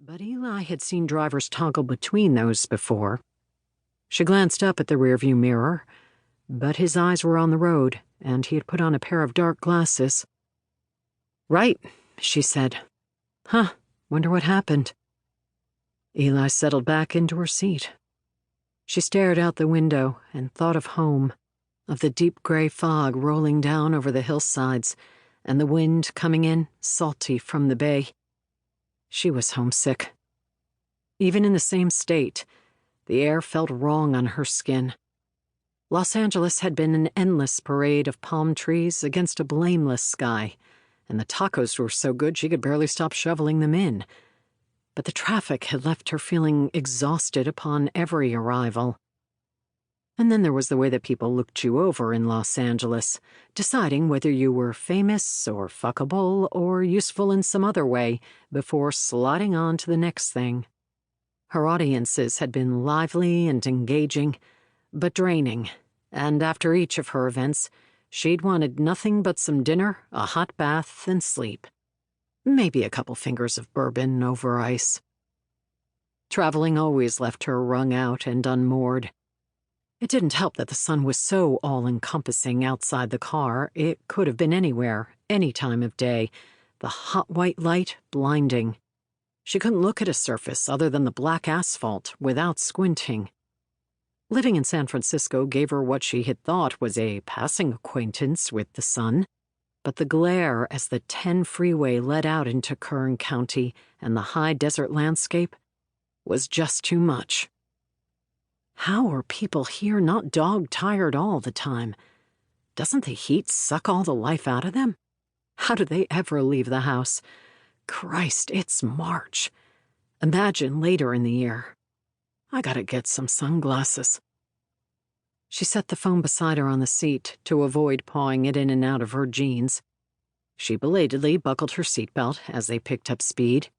But Eli had seen drivers toggle between those before. She glanced up at the rearview mirror, but his eyes were on the road, and he had put on a pair of dark glasses. "Right," she said. "Huh, wonder what happened." Eli settled back into her seat. She stared out the window and thought of home, of the deep gray fog rolling down over the hillsides, and the wind coming in, salty from the bay. She was homesick. Even in the same state, the air felt wrong on her skin. Los Angeles had been an endless parade of palm trees against a blameless sky, and the tacos were so good she could barely stop shoveling them in. But the traffic had left her feeling exhausted upon every arrival. And then there was the way that people looked you over in Los Angeles, deciding whether you were famous or fuckable or useful in some other way before sliding on to the next thing. Her audiences had been lively and engaging, but draining, and after each of her events, she'd wanted nothing but some dinner, a hot bath, and sleep. Maybe a couple fingers of bourbon over ice. Traveling always left her wrung out and unmoored. It didn't help that the sun was so all-encompassing outside the car. It could have been anywhere, any time of day, the hot white light blinding. She couldn't look at a surface other than the black asphalt without squinting. Living in San Francisco gave her what she had thought was a passing acquaintance with the sun, but the glare as the 10 freeway led out into Kern County and the high desert landscape was just too much. How are people here not dog-tired all the time? Doesn't the heat suck all the life out of them? How do they ever leave the house? Christ, it's March. Imagine later in the year. I gotta get some sunglasses. She set the phone beside her on the seat to avoid pawing it in and out of her jeans. She belatedly buckled her seatbelt as they picked up speed.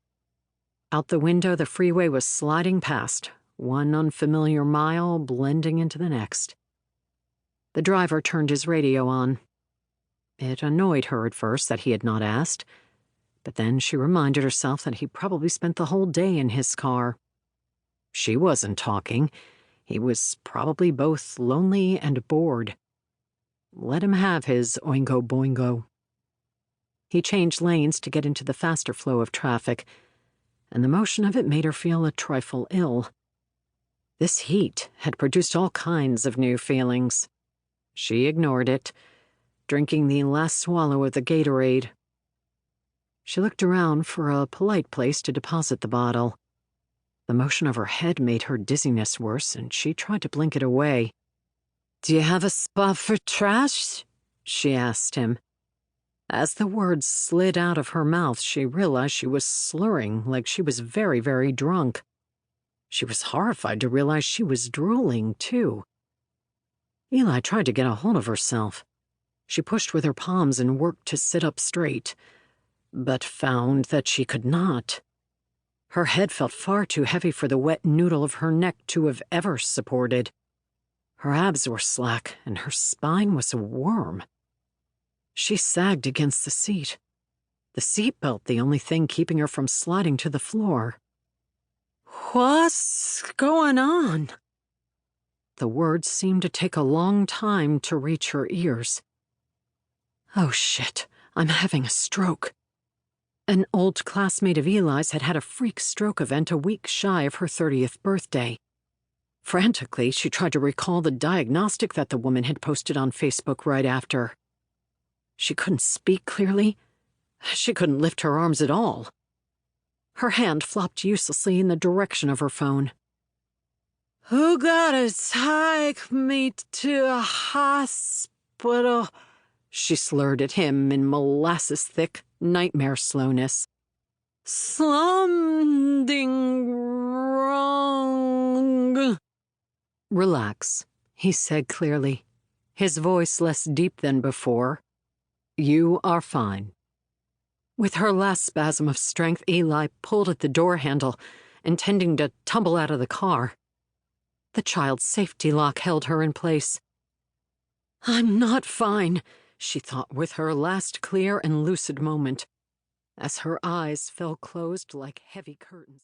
Out the window, the freeway was sliding past, one unfamiliar mile blending into the next. The driver turned his radio on. It annoyed her at first that he had not asked, but then she reminded herself that he probably spent the whole day in his car. She wasn't talking. He was probably both lonely and bored. Let him have his oingo boingo. He changed lanes to get into the faster flow of traffic, and the motion of it made her feel a trifle ill. This heat had produced all kinds of new feelings. She ignored it, drinking the last swallow of the Gatorade. She looked around for a polite place to deposit the bottle. The motion of her head made her dizziness worse, and she tried to blink it away. "Do you have a spot for trash?" she asked him. As the words slid out of her mouth, she realized she was slurring like she was very, very drunk. She was horrified to realize she was drooling, too. Eli tried to get a hold of herself. She pushed with her palms and worked to sit up straight, but found that she could not. Her head felt far too heavy for the wet noodle of her neck to have ever supported. Her abs were slack, and her spine was a worm. She sagged against the seat. The seatbelt the only thing keeping her from sliding to the floor. "What's going on?" The words seemed to take a long time to reach her ears. "Oh shit, I'm having a stroke." An old classmate of Eli's had had a freak stroke event a week shy of her 30th birthday. Frantically, she tried to recall the diagnostic that the woman had posted on Facebook right after. She couldn't speak clearly. She couldn't lift her arms at all. Her hand flopped uselessly in the direction of her phone. "Who gotta take me to a hospital?" She slurred at him in molasses-thick nightmare slowness. "Something wrong." "Relax," he said clearly, his voice less deep than before. "You are fine." With her last spasm of strength, Eli pulled at the door handle, intending to tumble out of the car. The child's safety lock held her in place. "I'm not fine," she thought with her last clear and lucid moment, as her eyes fell closed like heavy curtains.